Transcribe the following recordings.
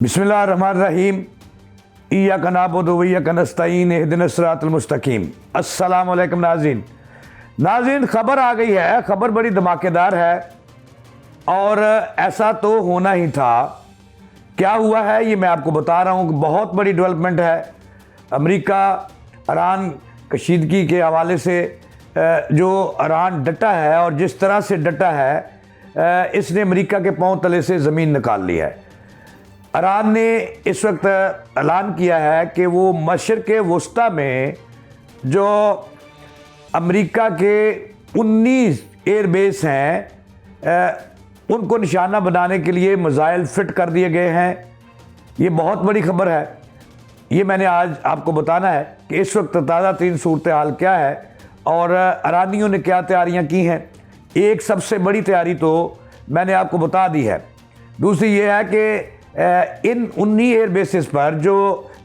बिस्मिल्लाहिर्रहमानिर्रहीम इय्याका नअबुदु व इय्याका नस्तईन इहदिनस सिरातल मुस्तकीम। अस्सलाम वालेकुम नाज़रीन, खबर आ गई है। खबर बड़ी धमाकेदार है और ऐसा तो होना ही था। क्या हुआ है ये मैं आपको बता रहा हूँ। बहुत बड़ी डेवलपमेंट है। अमेरिका ईरान कशीदगी के हवाले से जो ईरान डटा है और जिस तरह से डटा है, इसने अमेरिका के पांव तले से ज़मीन निकाल ली है। ईरान ने इस वक्त ऐलान किया है कि वो मशरिक़ वस्ता में जो अमेरिका के 19 एयरबेस हैं, उनको निशाना बनाने के लिए मिसाइल फिट कर दिए गए हैं। ये बहुत बड़ी खबर है। ये मैंने आज आपको बताना है कि इस वक्त ताज़ा तीन सूरत हाल क्या है और ईरानियों ने क्या तैयारियां की हैं। एक सबसे बड़ी तैयारी तो मैंने आपको बता दी है। दूसरी ये है कि इन 19 एयर बेसिस पर जो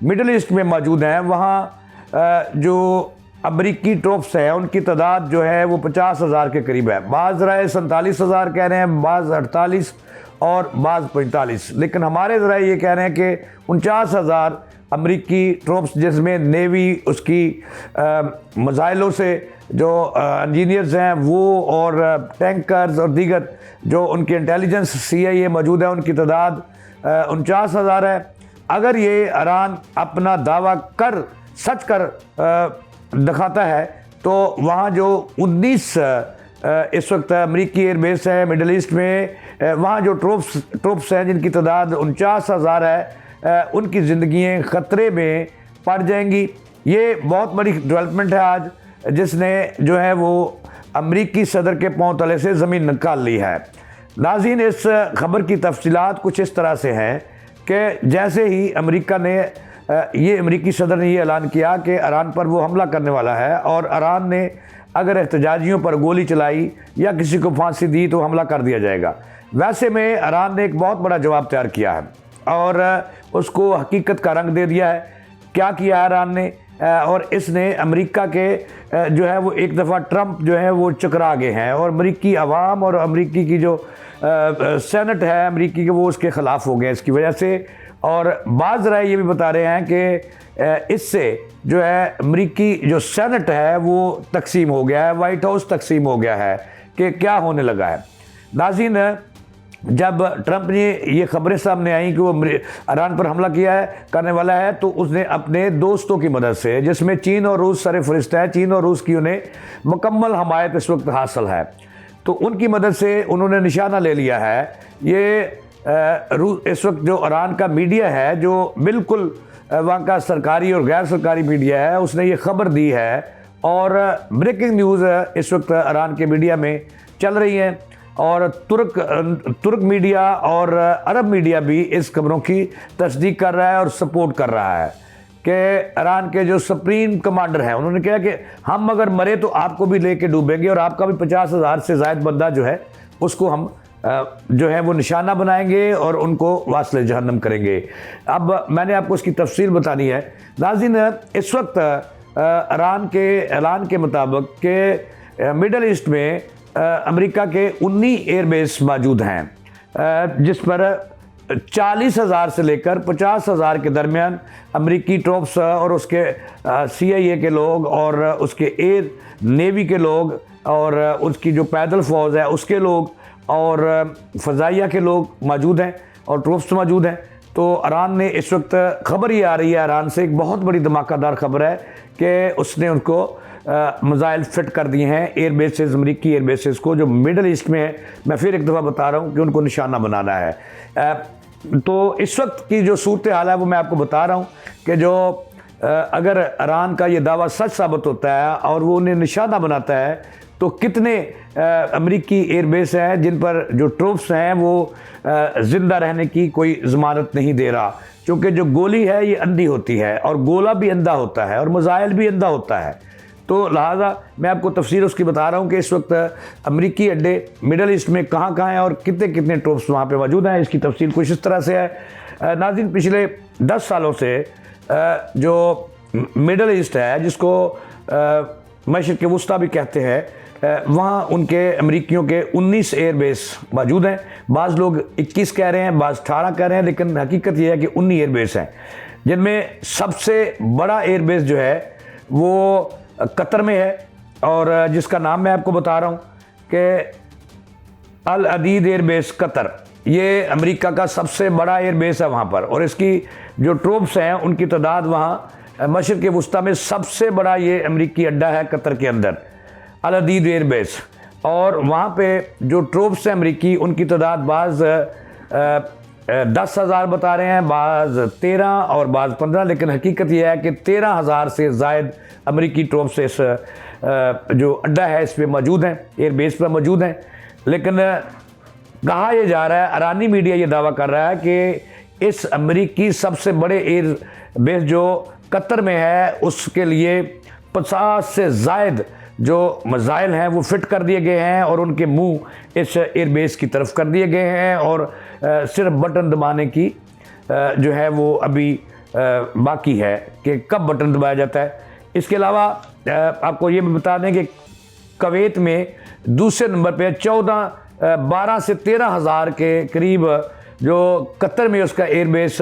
मिडल ईस्ट में मौजूद हैं, वहाँ जो अमरीकी ट्रूप्स हैं उनकी तादाद जो है वो 50,000 के करीब है। बाज़ राय 47,000 कह रहे हैं, बाज़ 48 और बाज़ 45, लेकिन हमारे ज़रा ये कह रहे हैं कि 49,000 अमरीकी ट्रूप्स, जिसमें नेवी उसकी मिसाइलों से जो इंजीनियर्स हैं वो और टैंकर्स और दीगर जो उनकी इंटेलिजेंस CIA मौजूद है, उनकी तादाद 49,000 है। अगर ये ईरान अपना दावा सच कर दिखाता है तो वहाँ जो 19 इस वक्त अमरीकी एयरबेस है मिडल ईस्ट में, वहाँ जो ट्रूप्स हैं जिनकी तादाद 49,000 है, उनकी ज़िंदगियाँ ख़तरे में पड़ जाएंगी। ये बहुत बड़ी डेवलपमेंट है आज, जिसने जो है वो अमरीकी सदर के पांव तले से ज़मीन निकाल ली है। नाज़रीन, इस खबर की तफसीलात कुछ इस तरह से हैं कि जैसे ही अमरीकी सदर ने ये ऐलान किया कि ईरान पर वो हमला करने वाला है और ईरान ने अगर एहतजाजियों पर गोली चलाई या किसी को फांसी दी तो हमला कर दिया जाएगा। वैसे में ईरान ने एक बहुत बड़ा जवाब तैयार किया है और उसको हकीकत का रंग दे दिया है। क्या किया है ईरान ने, और इसने अमेरिका के जो है वो एक दफ़ा ट्रंप जो है वो चकरा गए हैं और अमरीकी अवाम और अमरीकी की जो सेनेट है अमरीकी के, वो उसके ख़िलाफ़ हो गए इसकी वजह से। और बाज़ राय ये भी बता रहे हैं कि इससे जो है अमरीकी जो सेनेट है वो तकसीम हो गया है, वाइट हाउस तकसीम हो गया है कि क्या होने लगा है। नाज़रीन, जब ट्रंप ने ये खबरें सामने आई कि वो ईरान पर हमला करने वाला है, तो उसने अपने दोस्तों की मदद से, जिसमें चीन और रूस सरफ़हरिस्त है, चीन और रूस की उन्हें मुकम्मल हमायत इस वक्त हासिल है, तो उनकी मदद से उन्होंने निशाना ले लिया है। ये इस वक्त जो ईरान का मीडिया है, जो बिल्कुल वहाँ का सरकारी और गैर सरकारी मीडिया है, उसने ये खबर दी है और ब्रेकिंग न्यूज़ इस वक्त ईरान के मीडिया में चल रही है और तुर्क मीडिया और अरब मीडिया भी इस खबरों की तस्दीक कर रहा है और सपोर्ट कर रहा है कि ईरान के जो सुप्रीम कमांडर हैं उन्होंने कहा कि हम अगर मरे तो आपको भी लेके डूबेंगे और आपका भी 50,000 से ज़ायद बंदा जो है उसको हम जो है वो निशाना बनाएंगे और उनको वास्ले जहन्नम करेंगे। अब मैंने आपको इसकी तफसील बतानी है। नाज़रीन, इस वक्त ईरान के ऐलान के मुताबिक कि मिडल ईस्ट में अमेरिका के 19 एयरबेस मौजूद हैं, जिस पर 40,000 से लेकर 50,000 के दरमियान अमेरिकी ट्रूप्स और उसके CIA के लोग और उसके एयर नेवी के लोग और उसकी जो पैदल फौज है उसके लोग और फ़ज़ाइया के लोग मौजूद हैं और ट्रूप्स मौजूद हैं। तो ईरान ने इस वक्त खबर ये आ रही है, ईरान से एक बहुत बड़ी धमाकेदार खबर है कि उसने उनको मिसाइल फिट कर दिए हैं एयरबेसेस, अमरीकी एयरबेसेस को जो मिडल ईस्ट में है। मैं फिर एक दफ़ा बता रहा हूँ कि उनको निशाना बनाना है। तो इस वक्त की जो सूरत हाल है वो मैं आपको बता रहा हूँ कि जो अगर ईरान का ये दावा सच साबित होता है और वो उन्हें निशाना बनाता है तो कितने अमरीकी एयरबेस हैं जिन पर जो ट्रूप्स हैं वो ज़िंदा रहने की कोई ज़मानत नहीं दे रहा, क्योंकि जो गोली है ये अंधी होती है और गोला भी अंधा होता है और मिसाइल भी अंधा होता है। तो लिहाजा मैं आपको तफसील उसकी बता रहा हूँ कि इस वक्त अमरीकी अड्डे मिडल ईस्ट में कहाँ कहाँ हैं और कितने कितने ट्रूप्स वहाँ पे मौजूद हैं। इसकी तफसील कुछ इस तरह से है। नाज़रीन, पिछले 10 सालों से जो मिडल ईस्ट है, जिसको मशरिक़ वस्ता भी कहते हैं, वहाँ उनके अमेरिकियों के 19 एयरबेस मौजूद हैं। बाज़ लोग 21 कह रहे हैं, बाज़ 18 कह रहे हैं, लेकिन हकीकत यह है कि 19 एयरबेस हैं, जिनमें सबसे बड़ा एयरबेस जो है वो कतर में है, और जिसका नाम मैं आपको बता रहा हूँ कि अल अदीद एयरबेस कतर, ये अमेरिका का सबसे बड़ा एयरबेस है वहाँ पर, और इसकी जो ट्रूप्स हैं उनकी तादाद वहाँ मशरिक़ वुस्ता में सबसे बड़ा ये अमेरिकी अड्डा है कतर के अंदर, अल अदीद एयरबेस। और वहाँ पे जो ट्रूप्स हैं अमेरिकी, उनकी तादाद बाज़ 10,000 बता रहे हैं, बाज़ 13 और बाज़ 15, लेकिन हकीकत यह है कि 13,000 से ज़ायद अमेरिकी ट्रूप्स इस जो अड्डा है इस पर मौजूद हैं, एयरबेस पर मौजूद हैं। लेकिन कहा यह जा रहा है, ईरानी मीडिया ये दावा कर रहा है कि इस अमेरिकी सबसे बड़े एयरबेस जो कतर में है उसके लिए 50 से ज़ायद जो मिसाइल हैं वो फिट कर दिए गए हैं, और उनके मुंह इस एयरबेस की तरफ कर दिए गए हैं, और सिर्फ बटन दबाने की जो है वो अभी बाकी है कि कब बटन दबाया जाता है। इसके अलावा आपको ये भी बता दें कि कुवैत में दूसरे नंबर पे 12 से 13,000 के करीब जो कतर में उसका एयरबेस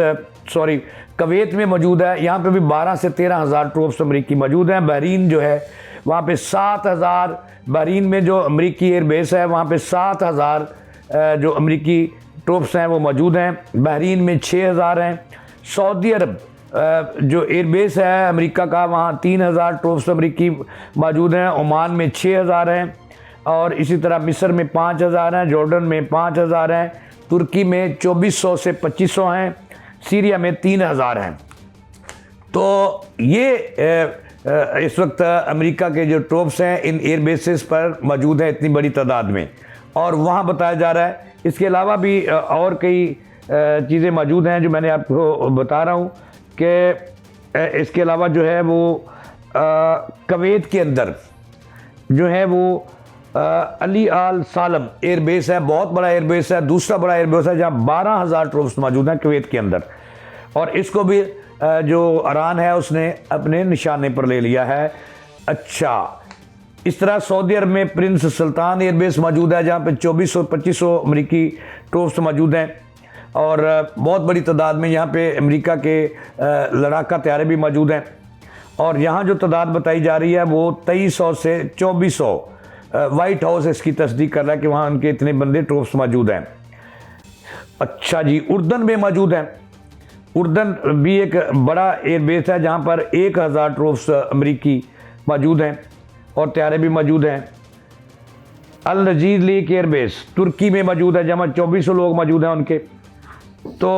कुवैत में मौजूद है, यहाँ पे भी 12 से 13,000 ट्रूप्स अमेरिकी मौजूद हैं। बहरीन जो है वहाँ पे 7,000, बहरीन में जो अमेरिकी एयरबेस है वहाँ पे 7,000 जो अमेरिकी ट्रूप्स हैं वो मौजूद हैं। बहरीन में 6,000 हैं। सऊदी अरब जो एयरबेस है अमेरिका का, वहाँ 3,000 ट्रूप्स अमेरिकी मौजूद हैं। ओमान में 6,000 हैं, और इसी तरह मिस्र में 5,000 हैं, जॉर्डन में 5,000 हैं, तुर्की में 2400 से 2500 हैं, सीरिया में 3,000 हैं। तो ये इस वक्त अमेरिका के जो ट्रूप्स हैं इन एयरबेसेस पर मौजूद हैं इतनी बड़ी तादाद में, और वहाँ बताया जा रहा है। इसके अलावा भी और कई चीज़ें मौजूद हैं जो मैंने आपको बता रहा हूँ कि इसके अलावा जो है वो कुवैत के अंदर जो है वो अली आल सालम एयरबेस है, बहुत बड़ा एयरबेस है, दूसरा बड़ा एयरबेस है जहाँ 12,000 ट्रूप्स मौजूद हैं कुवैत के अंदर, और इसको भी जो ईरान है उसने अपने निशाने पर ले लिया है। अच्छा, इस तरह सऊदी अरब में प्रिंस सुल्तान एयरबेस मौजूद है जहाँ पे 2400-2500 अमेरिकी ट्रूप्स मौजूद हैं, और बहुत बड़ी तादाद में यहाँ पे अमेरिका के लड़ाका तैयारे भी मौजूद हैं, और यहाँ जो तादाद बताई जा रही है वो 2300 से 2400। वाइट हाउस इसकी तस्दीक कर रहा है कि वहाँ उनके इतने बंदे ट्रूप्स मौजूद हैं। अच्छा जी, उर्दन में मौजूद हैं। उर्दन भी एक बड़ा एयरबेस है जहाँ पर 1,000 ट्रूप्स अमेरिकी मौजूद हैं, और तैयारे भी मौजूद हैं। अल नजीर लीक एयरबेस तुर्की में मौजूद है जहाँ 2400 लोग मौजूद हैं उनके। तो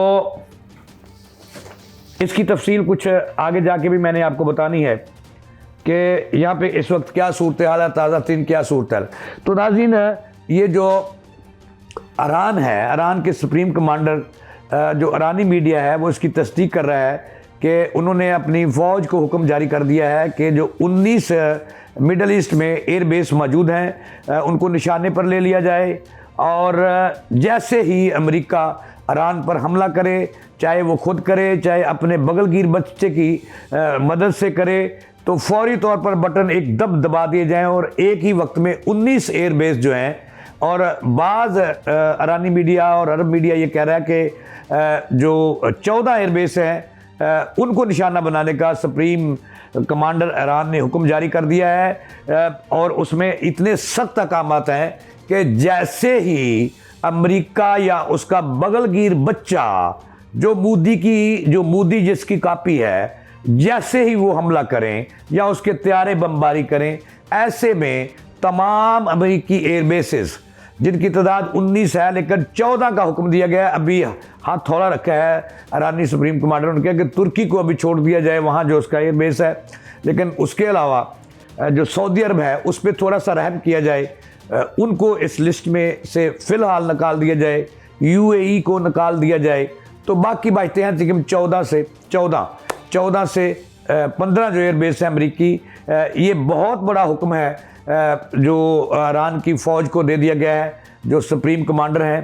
इसकी तफसील कुछ आगे जाके भी मैंने आपको बतानी है कि यहाँ पे इस वक्त क्या सूरत हाल है, ताज़ा तीन क्या सूरत हाल। तो नाज़रीन, ये जो ईरान है, ईरान के सुप्रीम कमांडर जो ईरानी मीडिया है वो इसकी तस्दीक कर रहा है कि उन्होंने अपनी फ़ौज को हुक्म जारी कर दिया है कि जो 19 मिडल ईस्ट में एयरबेस मौजूद हैं उनको निशाने पर ले लिया जाए, और जैसे ही अमेरिका ईरान पर हमला करे, चाहे वो खुद करे चाहे अपने बगलगीर बच्चे की मदद से करे, तो फौरी तौर पर बटन एक दबा दिए जाएं, और एक ही वक्त में 19 एयरबेस जो हैं, और बाज़ ईरानी मीडिया और अरब मीडिया ये कह रहा है कि जो 14 एयरबेस हैं उनको निशाना बनाने का सुप्रीम कमांडर ईरान ने हुक्म जारी कर दिया है, और उसमें इतने सख्त अहकामात हैं कि जैसे ही अमेरिका या उसका बगलगीर बच्चा जो मूदी जिसकी कापी है, जैसे ही वो हमला करें या उसके तैयारे बमबारी करें, ऐसे में तमाम अमेरिकी एयरबेसेस जिनकी तादाद 19 है लेकिन 14 का हुक्म दिया गया है, अभी हाथ थोड़ा रखा है ईरानी सुप्रीम कमांडर ने कहा कि तुर्की को अभी छोड़ दिया जाए वहाँ जो उसका एयरबेस है, लेकिन उसके अलावा जो सऊदी अरब है उस पर थोड़ा सा रहम किया जाए, उनको इस लिस्ट में से फ़िलहाल निकाल दिया जाए, UAE को निकाल दिया जाए, तो बाकी बचते हैं तकरीबन 14 से 15 जो एयरबेस है अमेरिकी। ये बहुत बड़ा हुक्म है जो ईरान की फ़ौज को दे दिया गया है, जो सुप्रीम कमांडर हैं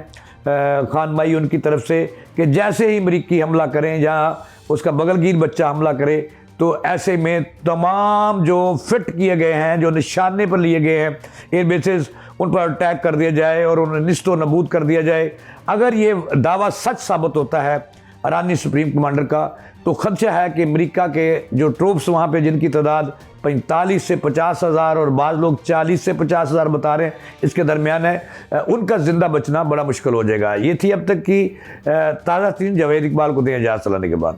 खान भाई उनकी तरफ से, कि जैसे ही अमेरिकी हमला करें, जहाँ उसका बगलगीर बच्चा हमला करे, तो ऐसे में तमाम जो फिट किए गए हैं, जो निशाने पर लिए गए हैं एयर बेसिस, उन पर अटैक कर दिया जाए और उन्हें निस्तो नबूद कर दिया जाए। अगर ये दावा सच साबित होता है ईरानी सुप्रीम कमांडर का, तो खदशा है कि अमेरिका के जो ट्रूप्स वहाँ पे, जिनकी तादाद 45 से 50 हज़ार और बाज़ लोग 40 से 50 हज़ार बता रहे हैं, इसके दरमियान है, उनका ज़िंदा बचना बड़ा मुश्किल हो जाएगा। ये थी अब तक की ताज़ा तीन। जावेद इकबाल को दें इजाज़त चलाने के बाद।